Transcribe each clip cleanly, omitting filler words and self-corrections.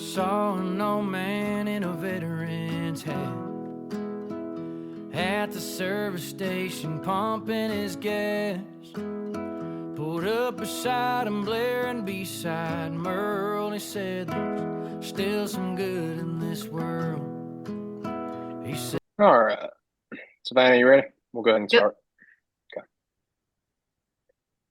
saw an old man in a veteran's hat at the service station pumping his gas. Pulled up beside him, blaring beside Merle. He said, "There's still some good in this world." He said, All right. Savannah, you ready? We'll go ahead and start. Okay.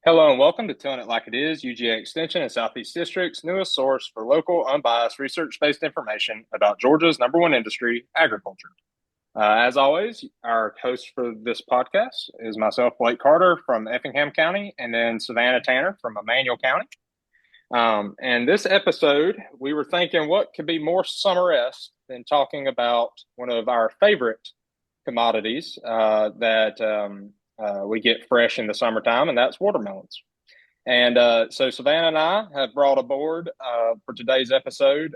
Hello and welcome to Telling It Like It Is, UGA Extension and Southeast District's newest source for local, unbiased, research-based information about Georgia's #1 industry, agriculture. As always, our host for this podcast is myself, Blake Carter from Effingham County, and then Savannah Tanner from Emmanuel County. And this episode, we were thinking what could be more summer-esque than talking about one of our favorite commodities that we get fresh in the summertime, and that's watermelons. And so Savannah and I have brought aboard for today's episode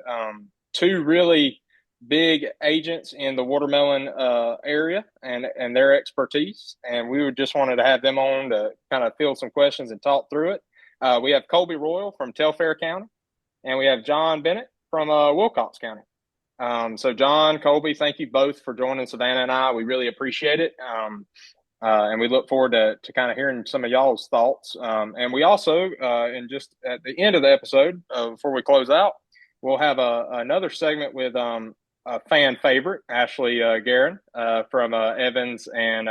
two really big agents in the watermelon area and their expertise. And we just wanted to have them on to kind of field some questions and talk through it. We have Colby Royal from Telfair County, and we have John Bennett from Wilcox County. So John, Colby, thank you both for joining Savannah and I. We really appreciate it. And we look forward to kind of hearing some of y'all's thoughts. And we also, and just at the end of the episode, before we close out, we'll have another segment with a fan favorite, Ashleigh Geurin from Evans and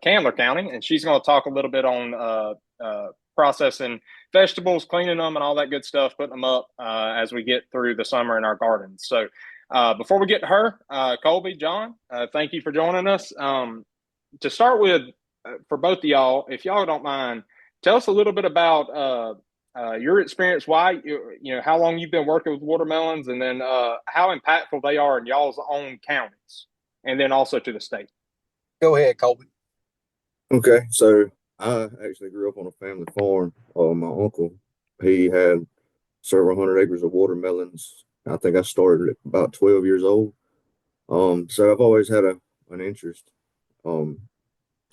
Candler County. And she's going to talk a little bit on processing vegetables, cleaning them, and all that good stuff, putting them up as we get through the summer in our gardens. So before we get to her, Colby, John, thank you for joining us. To start with, for both of y'all, if y'all don't mind, tell us a little bit about your experience, why, how long you've been working with watermelons, and then how impactful they are in y'all's own counties, and then also to the state. Go ahead, Colby. Okay, so I actually grew up on a family farm. My uncle, he had several hundred acres of watermelons. I think I started at about 12 years old. So I've always had an interest. And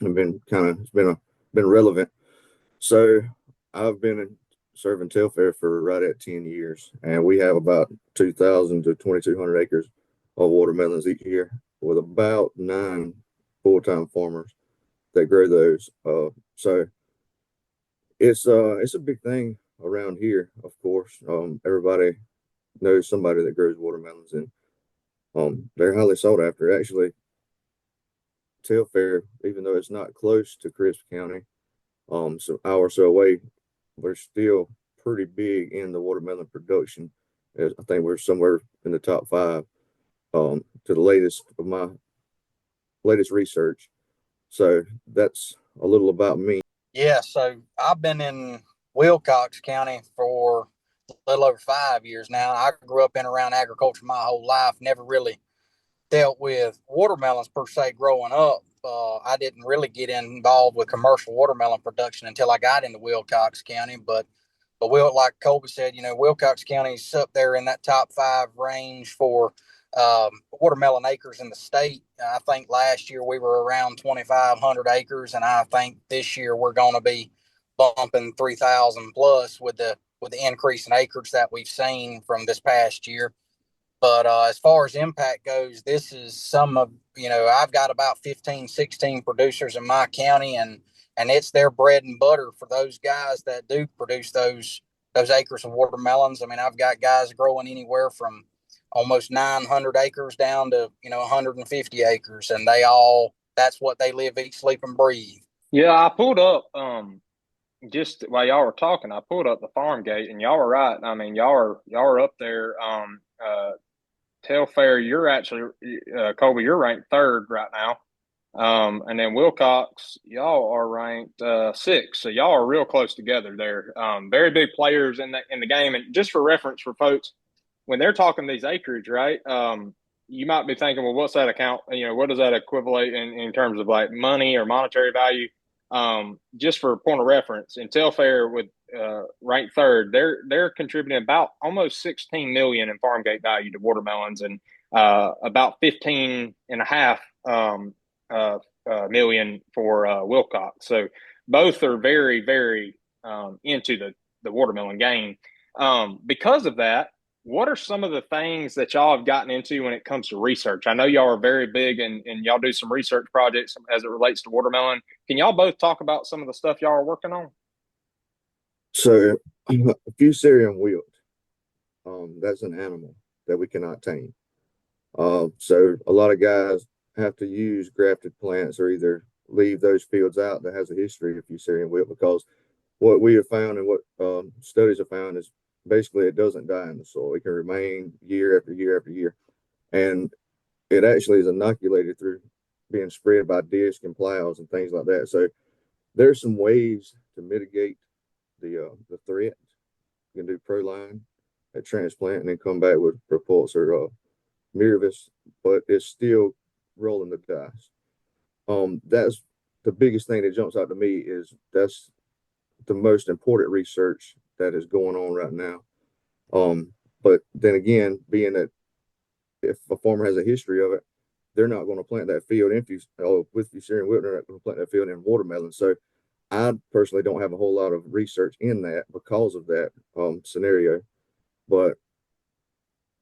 it's been relevant. So I've been serving Telfair for right at 10 years, and we have about 2,000 to 2,200 acres of watermelons each year, with about 9 full-time farmers that grow those. So it's a big thing around here. Of course, everybody knows somebody that grows watermelons, and they're highly sought after. Actually, Telfair, even though it's not close to Crisp County, so hour or so away, we're still pretty big in the watermelon production. I think we're somewhere in the top 5 to the latest of my latest research. So that's a little about me. Yeah, so I've been in Wilcox County for a little over 5 years now. I grew up in around agriculture my whole life, never really dealt with watermelons per se growing up. I didn't really get involved with commercial watermelon production until I got into Wilcox County. But like Colby said, Wilcox County's up there in that top 5 range for watermelon acres in the state. I think last year we were around 2,500 acres, and I think this year we're going to be bumping 3,000 plus with the increase in acreage that we've seen from this past year. But as far as impact goes, this is some of, I've got about 15, 16 producers in my county, and it's their bread and butter for those guys that do produce those acres of watermelons. I mean, I've got guys growing anywhere from almost 900 acres down to, 150 acres, and that's what they live, eat, sleep, and breathe. Yeah, I pulled up, just while y'all were talking, I pulled up the farm gate, and y'all were right. I mean, y'all are up there. Telfair, you're actually, Colby, you're ranked 3rd right now. And then Wilcox, y'all are ranked 6th. So y'all are real close together there. Very big players in the game. And just for reference for folks, when they're talking these acreage, right, you might be thinking, well, what's that account? What does that equivalent in terms of like money or monetary value? Just for a point of reference, in Telfair with ranked 3rd, they're contributing about almost $16 million in farm gate value to watermelons, and about $15.5 million for Wilcox. So both are very, very into the watermelon game. Because of that, what are some of the things that y'all have gotten into when it comes to research? I know y'all are very big and y'all do some research projects as it relates to watermelon. Can y'all both talk about some of the stuff y'all are working on? So, fusarium wilt, that's an animal that we cannot tame. So a lot of guys have to use grafted plants or either leave those fields out that has a history of fusarium wilt, because what we have found and what studies have found is basically it doesn't die in the soil. It can remain year after year after year. And it actually is inoculated through being spread by disc and plows and things like that. So there's some ways to mitigate the threat. You can do Proline at transplant and then come back with Propulsor Mirvis, but it's still rolling the dice. That's the biggest thing that jumps out to me is that's the most important research that is going on right now. But then again, being that if a farmer has a history of it, they're not going to plant that field with fusarium wilt. They're not going to plant that field in watermelon. So I personally don't have a whole lot of research in that because of that scenario. But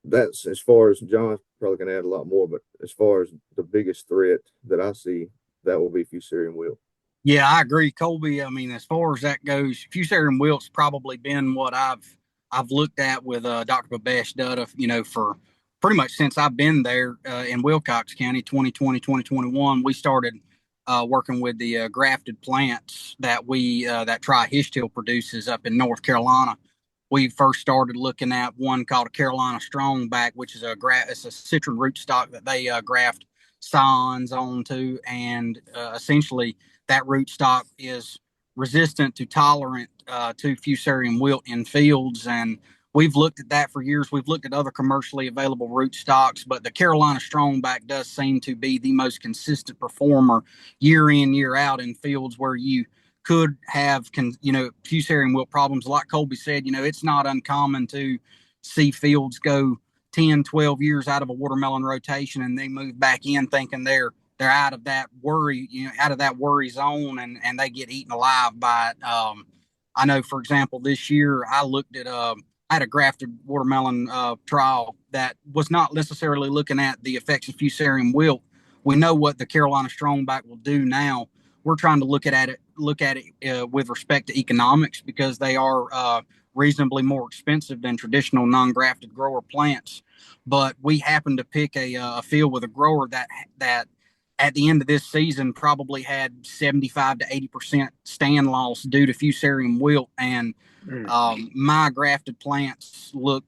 that's as far as John's probably going to add a lot more. But as far as the biggest threat that I see, that will be fusarium wilt. Yeah, I agree, Colby. I mean, as far as that goes, fusarium wilt's probably been what I've looked at with Dr. Babesh Dutta, for pretty much since I've been there in Wilcox County, 2020, 2021. We started working with the grafted plants that that Tri-Histil produces up in North Carolina. We first started looking at one called a Carolina Strongback, which is it's a citron rootstock that they graft scions onto, and essentially that rootstock is resistant to tolerant to fusarium wilt in fields. And we've looked at that for years. We've looked at other commercially available rootstocks, but the Carolina Strongback does seem to be the most consistent performer year in, year out in fields where you could have, fusarium wilt problems. Like Colby said, it's not uncommon to see fields go 10, 12 years out of a watermelon rotation and they move back in thinking they're out of that worry zone, and they get eaten alive by it. I know, for example, this year I looked at I had a grafted watermelon trial that was not necessarily looking at the effects of fusarium wilt. We know what the Carolina Strongback will do now. We're trying to look at it with respect to economics, because they are reasonably more expensive than traditional non-grafted grower plants. But we happened to pick a field with a grower that at the end of this season probably had 75 to 80% stand loss due to fusarium wilt. And my grafted plants look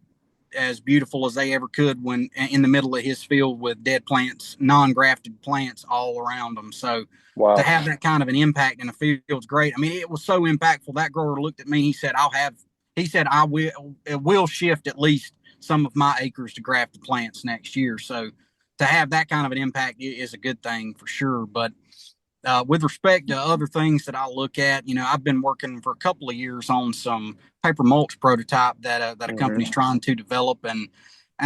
as beautiful as they ever could when in the middle of his field with dead plants, non-grafted plants all around them. So to have that kind of an impact in a field is great. I mean, it was so impactful. That grower looked at me. He said, it will shift at least some of my acres to grafted plants next year. So to have that kind of an impact is a good thing for sure. But with respect to other things that I look at, I've been working for a couple of years on some paper mulch prototype that a company's trying to develop, and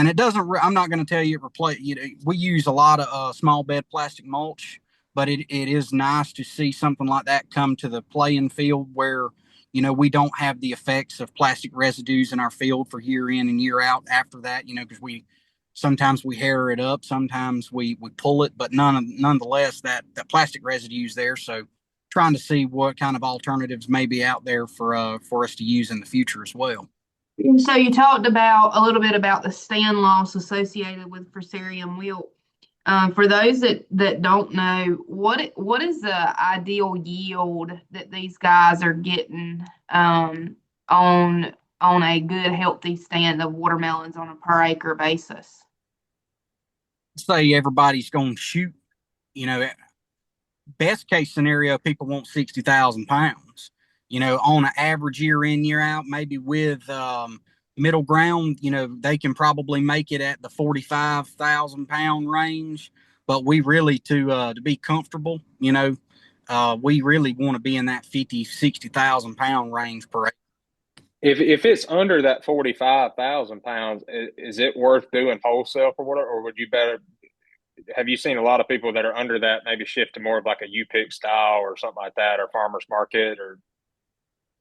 it doesn't. I'm not going to tell you it replace. We use a lot of small bed plastic mulch, but it is nice to see something like that come to the playing field where we don't have the effects of plastic residues in our field for year in and year out after that. Because sometimes we hair it up, sometimes we pull it, but nonetheless, that plastic residue is there. So trying to see what kind of alternatives may be out there for us to use in the future as well. So you talked about a little bit about the stand loss associated with fusarium wilt. For those that don't know, what is the ideal yield that these guys are getting on a good healthy stand of watermelons on a per acre basis? Say everybody's going to shoot, best case scenario, people want 60,000 pounds, on an average year in, year out, maybe with middle ground, they can probably make it at the 45,000 pound range. But we really, to be comfortable, we really want to be in that 50, 60,000 pound range per acre. If it's under that 45,000 pounds, is it worth doing wholesale for water, or would you better? Have you seen a lot of people that are under that maybe shift to more of like a U-pick style or something like that, or farmers market? Or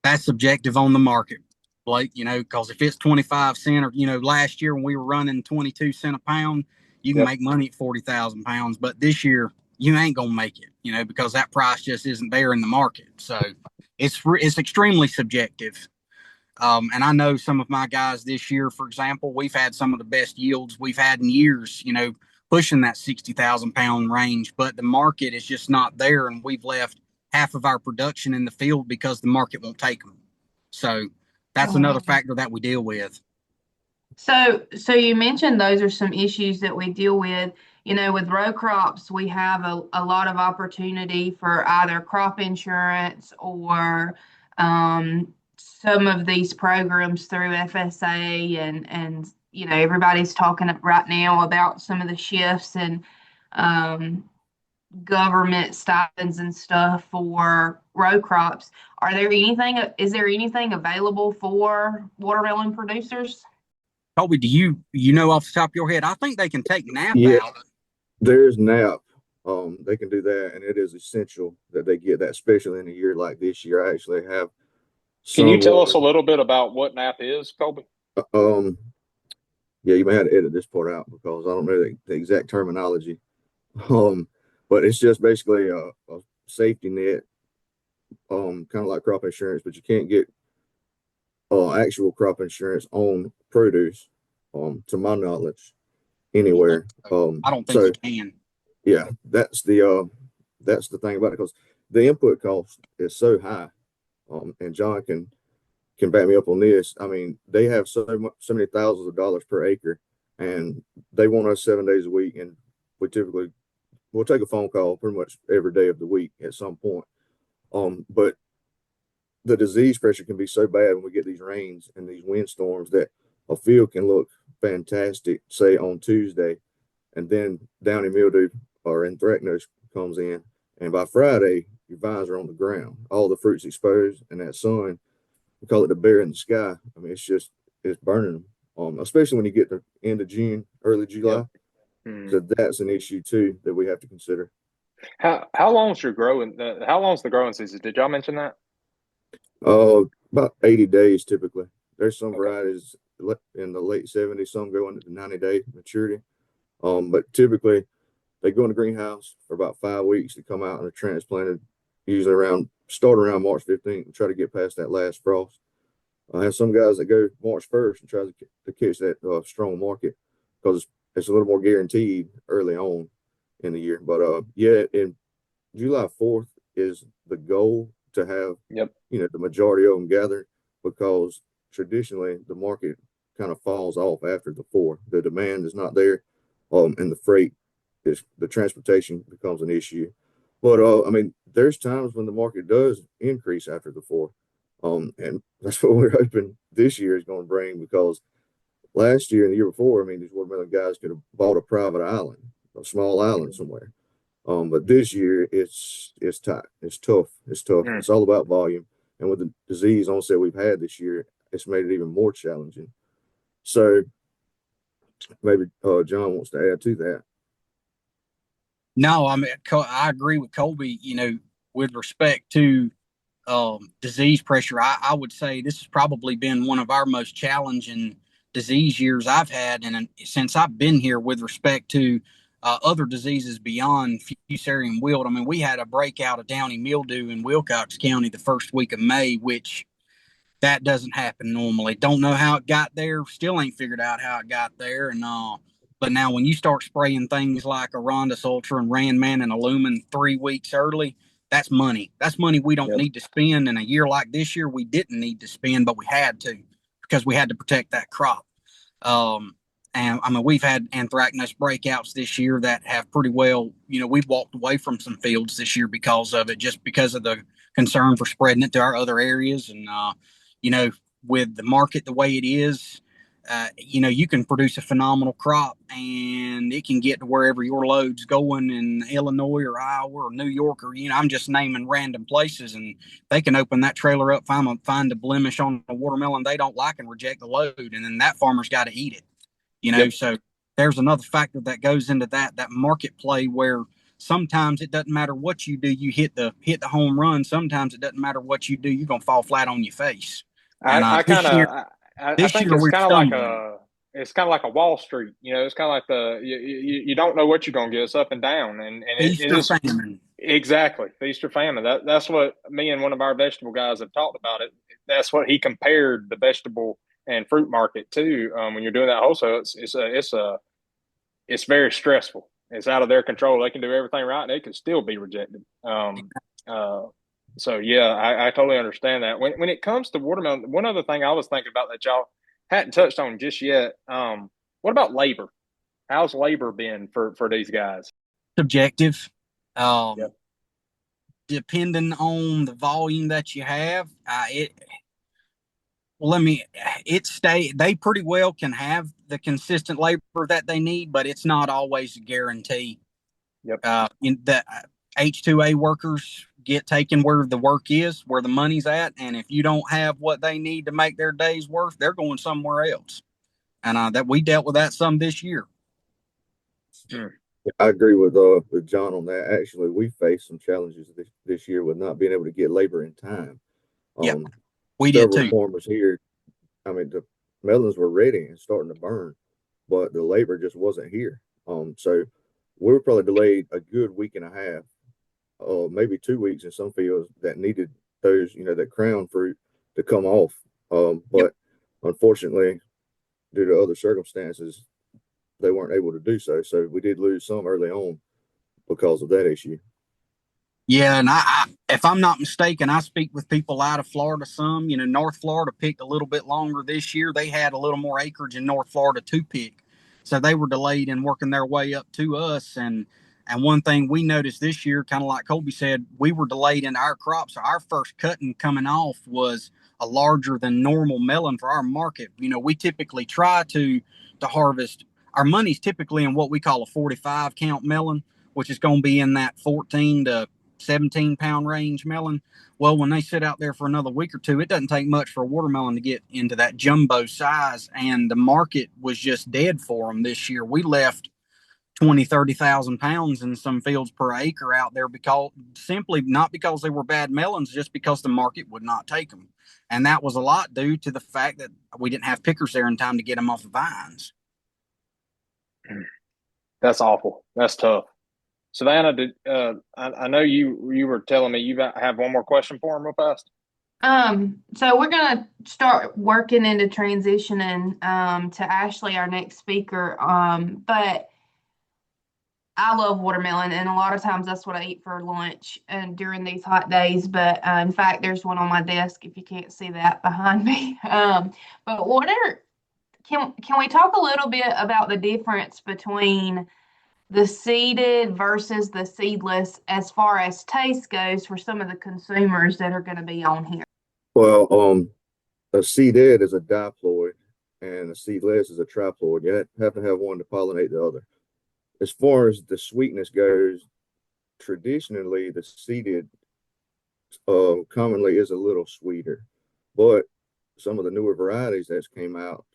that's subjective on the market. Blake, because if it's 25 cents or, last year when we were running 22 cents a pound, you can make money at 40,000 pounds. But this year, you ain't going to make it, because that price just isn't there in the market. So it's extremely subjective. And I know some of my guys this year, for example, we've had some of the best yields we've had in years, pushing that 60,000 pound range, but the market is just not there. And we've left half of our production in the field because the market won't take them. So that's another factor that we deal with. So you mentioned those are some issues that we deal with. With row crops, we have a lot of opportunity for either crop insurance or some of these programs through FSA and everybody's talking right now about some of the shifts and government stipends and stuff for row crops. Is there anything available for watermelon producers? Colby, do you know off the top of your head? I think they can take NAP out. There's NAP. They can do that, and it is essential that they get that, especially in a year like this year. I actually have. Can you tell us a little bit about what NAP is, Colby? Yeah, you may have to edit this part out because I don't know the exact terminology. But it's just basically a safety net, kind of like crop insurance, but you can't get actual crop insurance on produce, to my knowledge, anywhere. I don't think you can. Yeah, that's the thing about it, because the input cost is so high, and John can back me up on this. I mean, they have so many thousands of dollars per acre, and they want us 7 days a week, and we'll take a phone call pretty much every day of the week at some point. But the disease pressure can be so bad when we get these rains and these windstorms that a field can look fantastic, say on Tuesday, and then downy mildew or anthracnose comes in, and by Friday your vines are on the ground, all the fruit's exposed, and that sun, we call it the bear in the sky. I mean, it's burning them, especially when you get to end of June, early July. So that's an issue too that we have to consider. How long's the growing season? Did y'all mention that? About 80 days typically. There's some varieties in the late 70s, some go into the 90-day maturity. But typically they go in the greenhouse for about 5 weeks to come out and are transplanted, usually start around March 15th and try to get past that last frost. I have some guys that go March 1st and try to catch that strong market because it's a little more guaranteed early on in the year. But in July 4th is the goal to have the majority of them gathered, because traditionally the market kind of falls off after the 4th. The demand is not there, and the transportation becomes an issue. But I mean, there's times when the market does increase after the 4th, and that's what we're hoping this year is going to bring, because last year and the year before, I mean, these watermelon guys could have bought a private island, a small island somewhere. But this year it's tight. It's tough. It's all about volume. And with the disease onset we've had this year, it's made it even more challenging. So maybe John wants to add to that. No, I mean, I agree with Colby, with respect to disease pressure. I would say this has probably been one of our most challenging disease years I've had, and since I've been here, with respect to other diseases beyond fusarium wilt. I mean, we had a breakout of downy mildew in Wilcox County the first week of May, which that doesn't happen normally. Don't know how it got there. Still ain't figured out how it got there. And but now when you start spraying things like Arondis Ultra and Randman and Illumin 3 weeks early, that's money. That's money we don't need to spend. In a year like this year, we didn't need to spend, but we had to, because we had to protect that crop. And I mean, we've had anthracnose breakouts this year that have pretty well, we've walked away from some fields this year because of it, just because of the concern for spreading it to our other areas. And, with the market the way it is, you can produce a phenomenal crop and it can get to wherever your load's going in Illinois or Iowa or New York, or, I'm just naming random places, and they can open that trailer up, find a blemish on a watermelon they don't like and reject the load. And then that farmer's got to eat it. So there's another factor that goes into that market play, where sometimes it doesn't matter what you do, you hit the home run. Sometimes it doesn't matter what you do, you're going to fall flat on your face. And I kind of I this think year we're stumbling. it's kind of like a Wall Street. You know, it's kind of like you don't know what you're going to get. It's up and down, and it Easter is famine. exactly feast or famine. That's what me and one of our vegetable guys have talked about. It that's what he compared the vegetable and fruit market to. When you're doing that wholesale, it's very stressful. It's out of their control. They can do everything right, and they can still be rejected. Uh, so yeah, I totally understand that. When it comes to watermelon, one other thing I was thinking about that y'all hadn't touched on just yet. What about labor? How's labor been for these guys? Subjective. Yep. Depending on the volume that you have, they pretty well can have the consistent labor that they need, but it's not always a guarantee. Yep. The H2A workers get taken where the work is, where the money's at, and if you don't have what they need to make their day's worth, they're going somewhere else. And that we dealt with that some this year. I agree with John on that. Actually, we faced some challenges this year with not being able to get labor in time. Yeah, we did Several too. farmers here, I mean, the melons were ready and starting to burn, but the labor just wasn't here. So we were probably delayed a good week and a half, maybe 2 weeks in some fields that needed those, that crown fruit to come off. But unfortunately, due to other circumstances, they weren't able to do so. So we did lose some early on because of that issue. Yeah, and I if I'm not mistaken, I speak with people out of Florida some. North Florida picked a little bit longer this year. They had a little more acreage in North Florida to pick. So they were delayed in working their way up to us. And one thing we noticed this year, kind of like Colby said, we were delayed in our crops. So our first cutting coming off was a larger than normal melon for our market. We typically try to harvest. Our money's typically in what we call a 45 count melon, which is going to be in that 14 to 17-pound range melon. Well, when they sit out there for another week or two, it doesn't take much for a watermelon to get into that jumbo size, and the market was just dead for them this year. We left 30,000 pounds in some fields per acre out there, because simply not because they were bad melons, just because the market would not take them. And that was a lot due to the fact that we didn't have pickers there in time to get them off the vines. That's awful. That's tough. Savannah, I know you were telling me you have one more question for him real fast? So we're gonna start working into transitioning to Ashleigh, our next speaker. But I love watermelon, and a lot of times that's what I eat for lunch and during these hot days. But in fact, there's one on my desk if you can't see that behind me. But can we talk a little bit about the difference between the seeded versus the seedless as far as taste goes for some of the consumers that are going to be on here? Well, a seeded is a diploid and a seedless is a triploid. You have to have one to pollinate the other. As far as the sweetness goes, traditionally the seeded commonly is a little sweeter, but some of the newer varieties that's came out,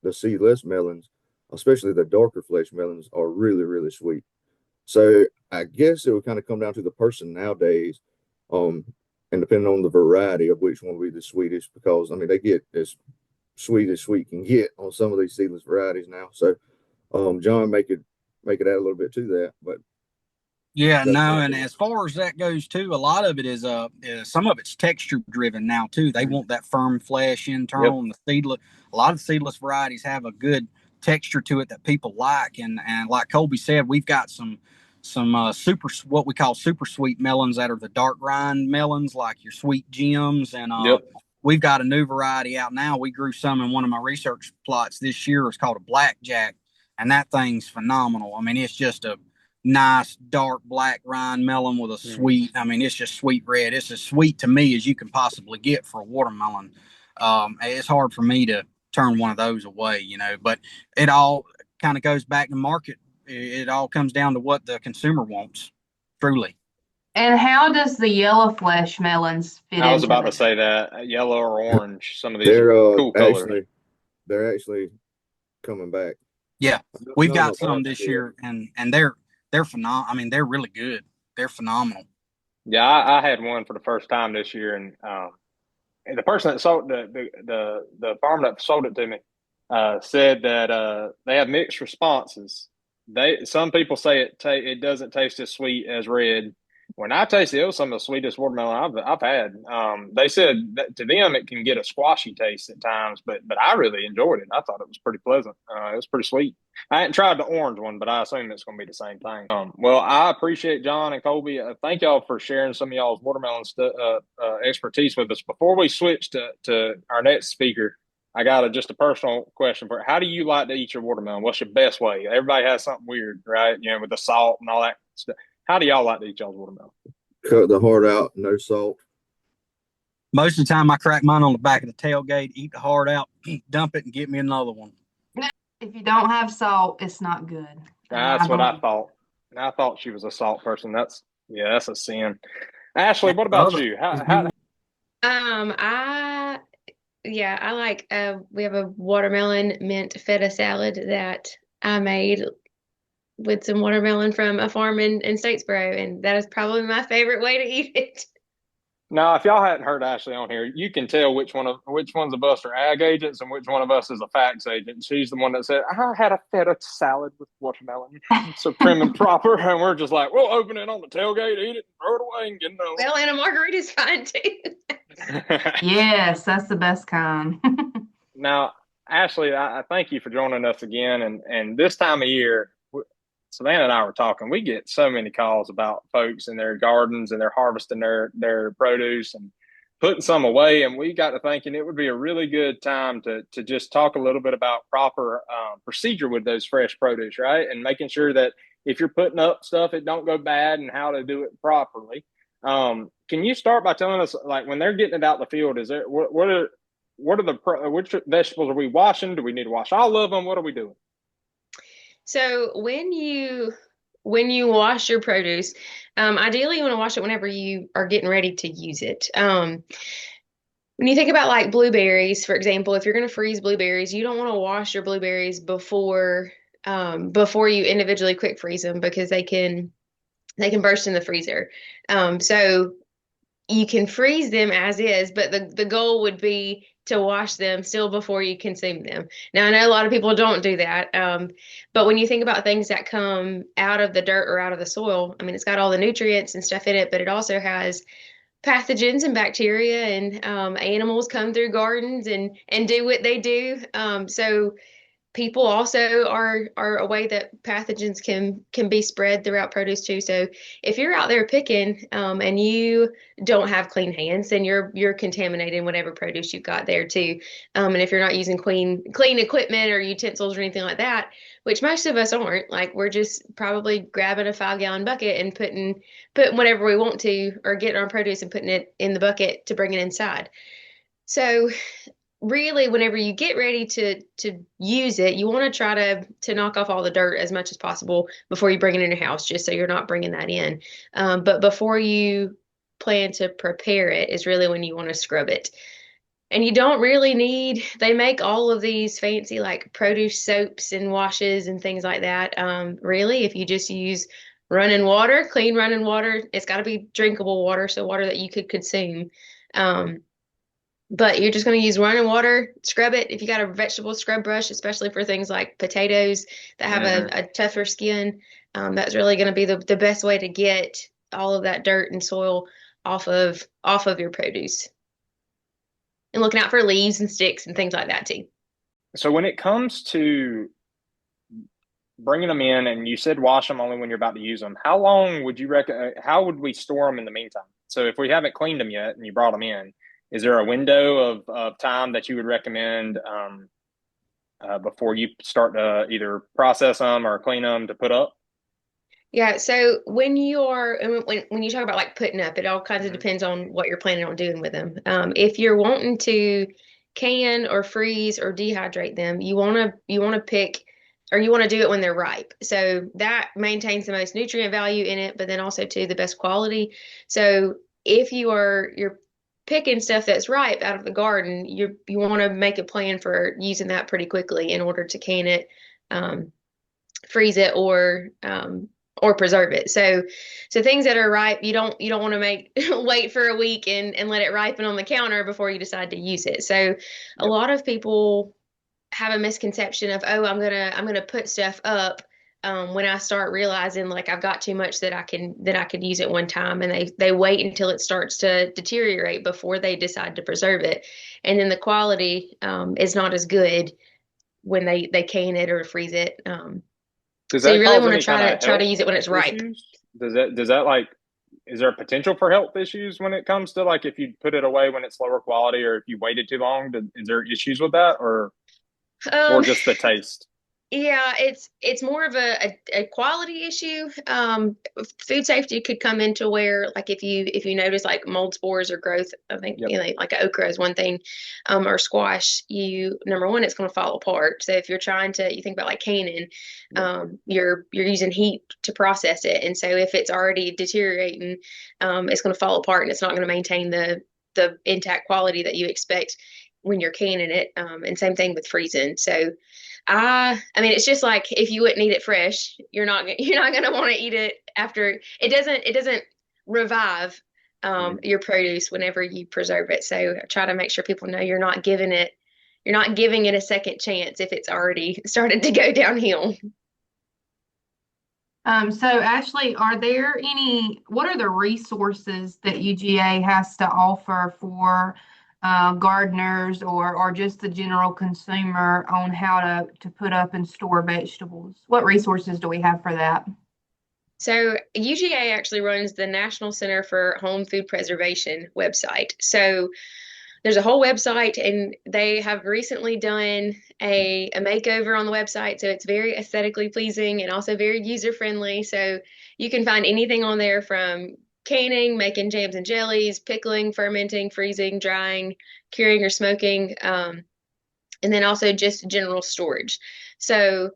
the seedless melons, especially the darker flesh melons, are really, really sweet. So I guess it would kind of come down to the person nowadays, and depending on the variety of which one would be the sweetest, because I mean they get as sweet can get on some of these seedless varieties now. So John make it add a little bit to that, but yeah, no, and as far as that goes too, a lot of it is some of it's texture driven now too. They want that firm flesh internal, and the seedless. A lot of seedless varieties have a good texture to it that people like, and like Colby said, we've got some super, what we call super sweet melons that are the dark rind melons, like your sweet gems, and we've got a new variety out now. We grew some in one of my research plots this year. It's called a blackjack, and that thing's phenomenal. I mean, it's just a nice dark black rind melon with a sweet, I mean, it's just sweet red. It's as sweet to me as you can possibly get for a watermelon. It's hard for me to turn one of those away, but it all kind of goes back to market. It all comes down to what the consumer wants, truly. And how does the yellow flesh melons fit? I was about to say that yellow or orange. Some of these they're cool colors. They're actually coming back. Yeah, we've got some this year, and they're phenomenal. I mean, they're really good. They're phenomenal. Yeah, I had one for the first time this year, and the person that sold the farm that sold it to me said that they have mixed responses. Some people say it doesn't taste as sweet as red. When I tasted it, it was some of the sweetest watermelon I've had. They said that to them it can get a squashy taste at times, but I really enjoyed it. I thought it was pretty pleasant. It was pretty sweet. I hadn't tried the orange one, but I assume it's going to be the same thing. Well, I appreciate John and Colby. Thank y'all for sharing some of y'all's watermelon expertise with us. Before we switch to our next speaker, I got just a personal question for you. How do you like to eat your watermelon? What's your best way? Everybody has something weird, right? With the salt and all that stuff. How do y'all like to eat y'all's watermelon? Cut the heart out, no salt. Most of the time I crack mine on the back of the tailgate, eat the heart out, dump it, and get me another one. If you don't have salt, it's not good. That's what I thought. I thought she was a salt person. That's a sin. Ashleigh, what about you? I like we have a watermelon mint feta salad that I made with some watermelon from a farm in Statesboro, and that is probably my favorite way to eat it. Now, if y'all hadn't heard Ashleigh on here, you can tell which ones of us are ag agents and which one of us is a facts agent. She's the one that said, I had a feta salad with watermelon, so prim and proper. And we're just like, we'll open it on the tailgate, eat it, throw it away, and get another. Well, and a margarita's fine too. Yes, that's the best kind. Now, Ashleigh, I thank you for joining us again. And this time of year, Savannah and I were talking. We get so many calls about folks in their gardens and they're harvesting their produce and putting some away. And we got to thinking it would be a really good time to just talk a little bit about proper procedure with those fresh produce, right? And making sure that if you're putting up stuff, it don't go bad and how to do it properly. Can you start by telling us, like, when they're getting it out in the field, is there which vegetables are we washing? Do we need to wash all of them? What are we doing? So when you wash your produce, ideally you want to wash it whenever you are getting ready to use it. When you think about like blueberries, for example, if you're going to freeze blueberries, you don't want to wash your blueberries before you individually quick freeze them, because they can burst in the freezer. So you can freeze them as is, but the goal would be to wash them still before you consume them. Now, I know a lot of people don't do that, but when you think about things that come out of the dirt or out of the soil, I mean, it's got all the nutrients and stuff in it, but it also has pathogens and bacteria, and animals come through gardens and do what they do. So people also are a way that pathogens can be spread throughout produce too. So if you're out there picking and you don't have clean hands, then you're contaminating whatever produce you've got there too. And if you're not using clean equipment or utensils or anything like that, which most of us aren't, like, we're just probably grabbing a 5-gallon bucket and putting whatever we want to, or getting our produce and putting it in the bucket to bring it inside. So really, whenever you get ready to use it, you want to try to knock off all the dirt as much as possible before you bring it in your house, just so you're not bringing that in. But before you plan to prepare it is really when you want to scrub it. And you don't really need, they make all of these fancy like produce soaps and washes and things like that. Really, if you just use running water, clean running water, it's got to be drinkable water, so water that you could consume. But you're just going to use running water, scrub it. If you got a vegetable scrub brush, especially for things like potatoes that have a tougher skin, that's really going to be the best way to get all of that dirt and soil off of your produce. And looking out for leaves and sticks and things like that too. So when it comes to bringing them in, and you said wash them only when you're about to use them, how long would you how would we store them in the meantime? So if we haven't cleaned them yet and you brought them in, is there a window of time that you would recommend before you start to either process them or clean them to put up? Yeah, so when you talk about like putting up, it all kinds of depends on what you're planning on doing with them. If you're wanting to can or freeze or dehydrate them, you want to pick, or you want to do it when they're ripe. So that maintains the most nutrient value in it, but then also too the best quality. So if you're picking stuff that's ripe out of the garden, you want to make a plan for using that pretty quickly in order to can it, freeze it, or or preserve it. So things that are ripe, you don't want to wait for a week and let it ripen on the counter before you decide to use it. So a lot of people have a misconception of, oh, I'm gonna put stuff up when I start realizing like I've got too much that I could use at one time, and they wait until it starts to deteriorate before they decide to preserve it, and then the quality is not as good when they can it or freeze it. Does So you that really cause want any to kind of try to health use it when it's ripe. issues? Does that like, is there a potential for health issues when it comes to like if you put it away when it's lower quality, or if you waited too long? Is there issues with that, or more Um, just the taste? Yeah, it's more of a quality issue. Food safety could come into where, like, if you notice like mold spores or growth, I think Yep. like okra is one thing, or squash. Number one, it's going to fall apart. So if you're you think about like canning, you're using heat to process it, and so if it's already deteriorating, it's going to fall apart and it's not going to maintain the intact quality that you expect when you're canning it. And same thing with freezing. So. I mean, it's just like if you wouldn't eat it fresh, you're not going to want to eat it after. It doesn't revive your produce whenever you preserve it. So I try to make sure people know you're not giving it a second chance if it's already started to go downhill. So Ashley, what are the resources that UGA has to offer for gardeners or just the general consumer on how to put up and store vegetables? What resources do we have for that? So UGA actually runs the National Center for Home Food Preservation website. So there's a whole website, and they have recently done a makeover on the website. So it's very aesthetically pleasing and also very user friendly. So you can find anything on there from canning, making jams and jellies, pickling, fermenting, freezing, drying, curing, or smoking, and then also just general storage. So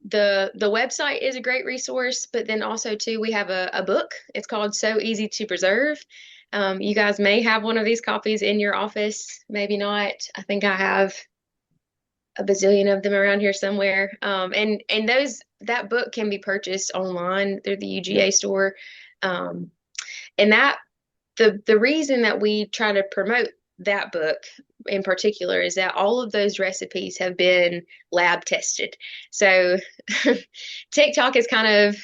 the website is a great resource, but then also too, we have a book. It's called So Easy to Preserve. You guys may have one of these copies in your office, maybe not. I think I have a bazillion of them around here somewhere. And that book can be purchased online through the UGA store. And the reason that we try to promote that book in particular is that all of those recipes have been lab tested. So TikTok is kind of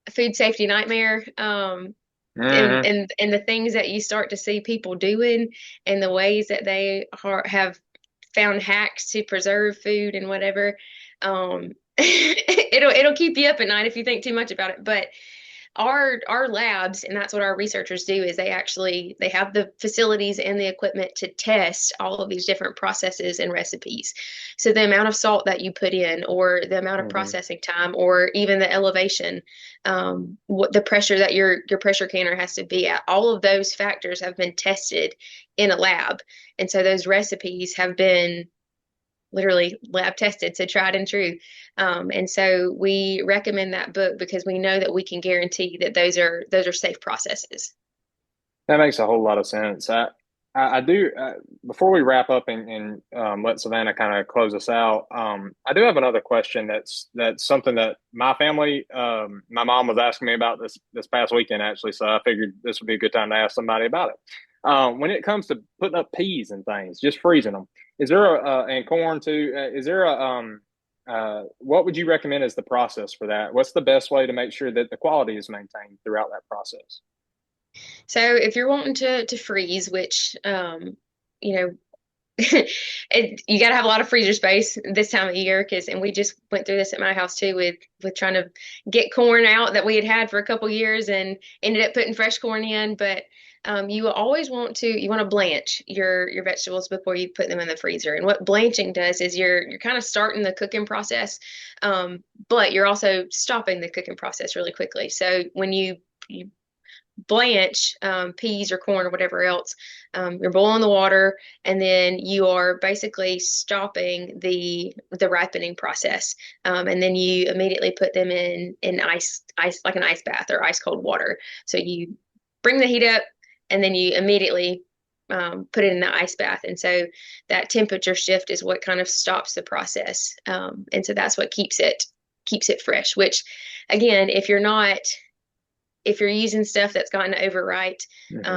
a food safety nightmare. And the things that you start to see people doing and the ways that they have found hacks to preserve food and whatever, it'll keep you up at night if you think too much about it. But our labs, and that's what our researchers do, is they have the facilities and the equipment to test all of these different processes and recipes. So the amount of salt that you put in, or the amount of processing time, or even the elevation, what the pressure that your pressure canner has to be at, all of those factors have been tested in a lab. And so those recipes have been literally lab tested, so tried and true. And so we recommend that book because we know that we can guarantee that those are safe processes. That makes a whole lot of sense. I do, before we wrap up and let Savannah kind of close us out, I do have another question that's something that my family, my mom was asking me about this past weekend, actually, so I figured this would be a good time to ask somebody about it. When it comes to putting up peas and things, just freezing them, is there and corn too, is there what would you recommend as the process for that? What's the best way to make sure that the quality is maintained throughout that process? So if you're wanting to freeze, which you know, you got to have a lot of freezer space this time of year, and we just went through this at my house too with trying to get corn out that we had for a couple years and ended up putting fresh corn in. But you always want to blanch your vegetables before you put them in the freezer. And what blanching does is you're kind of starting the cooking process, but you're also stopping the cooking process really quickly. So when you blanch peas or corn or whatever else, you're boiling the water, and then you are basically stopping the ripening process, and then you immediately put them in ice like an ice bath or ice cold water. So you bring the heat up, and then you immediately put it in the ice bath, and so that temperature shift is what kind of stops the process, and so that's what keeps it keeps it fresh, which again, if you're using stuff that's gotten overripe,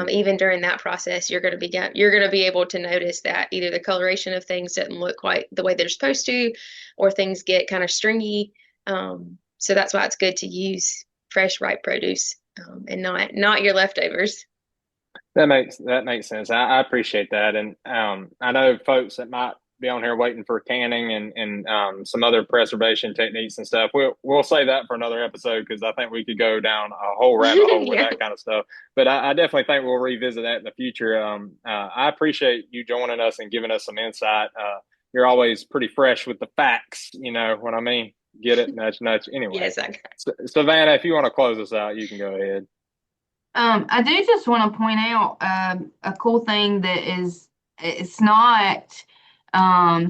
even during that process, you're going to be able to notice that either the coloration of things doesn't look quite the way they're supposed to, or things get kind of stringy. So that's why it's good to use fresh, ripe produce, and not your leftovers. That makes sense. I appreciate that, and I know folks that might be on here waiting for canning and some other preservation techniques and stuff. We'll say that for another episode, because I think we could go down a whole rabbit hole with that kind of stuff. But I definitely think we'll revisit that in the future. I appreciate you joining us and giving us some insight. You're always pretty fresh with the facts. You know what I mean? Get it? Nudge, nudge. Anyway, Yes, Savannah, if you want to close us out, you can go ahead. I do just want to point out a cool thing that it's not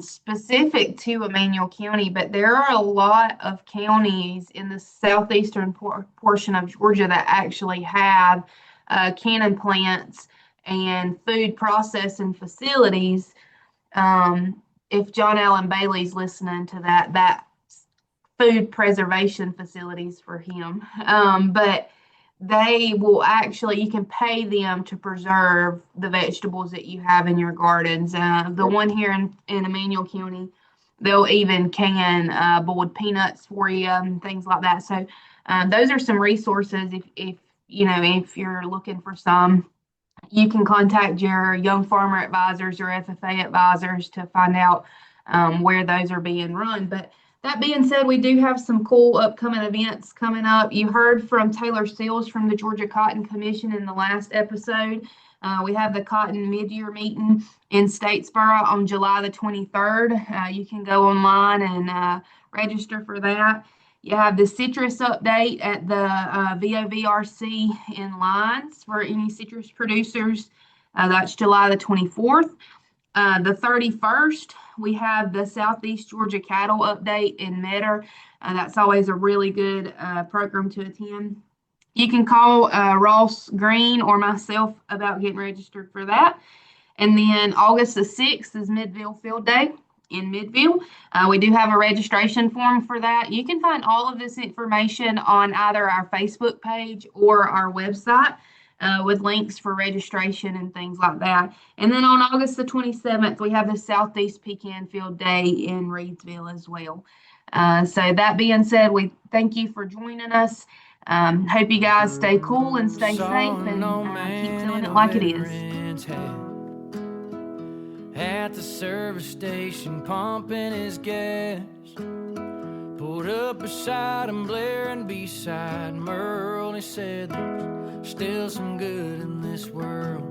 specific to Emanuel County, but there are a lot of counties in the southeastern portion of Georgia that actually have canning plants and food processing facilities. If John Allen Bailey's listening to that food preservation facilities for him, but they will actually, you can pay them to preserve the vegetables that you have in your gardens. The one here in Emanuel County, they'll even can boiled peanuts for you and things like that. So those are some resources. If you're looking for some, you can contact your young farmer advisors or FFA advisors to find out where those are being run. But that being said, we do have some cool upcoming events coming up. You heard from Taylor Seals from the Georgia Cotton Commission in the last episode. We have the Cotton Mid-Year Meeting in Statesboro on July the 23rd. You can go online and register for that. You have the citrus update at the VOVRC in Lyons for any citrus producers. That's July the 24th. The 31st, we have the Southeast Georgia Cattle Update in Metter. That's always a really good program to attend. You can call Ross Green or myself about getting registered for that. And then August the 6th is Midville Field Day in Midville. We do have a registration form for that. You can find all of this information on either our Facebook page or our website. With links for registration and things like that. And then on August the 27th, we have the Southeast Pecan Field Day in Reedsville as well. So that being said, we thank you for joining us. Hope you guys stay cool and stay safe and keep doing it like it is. At the service station pumping his gas, pulled up beside him, blaring beside Merle. He said there's still some good in this world.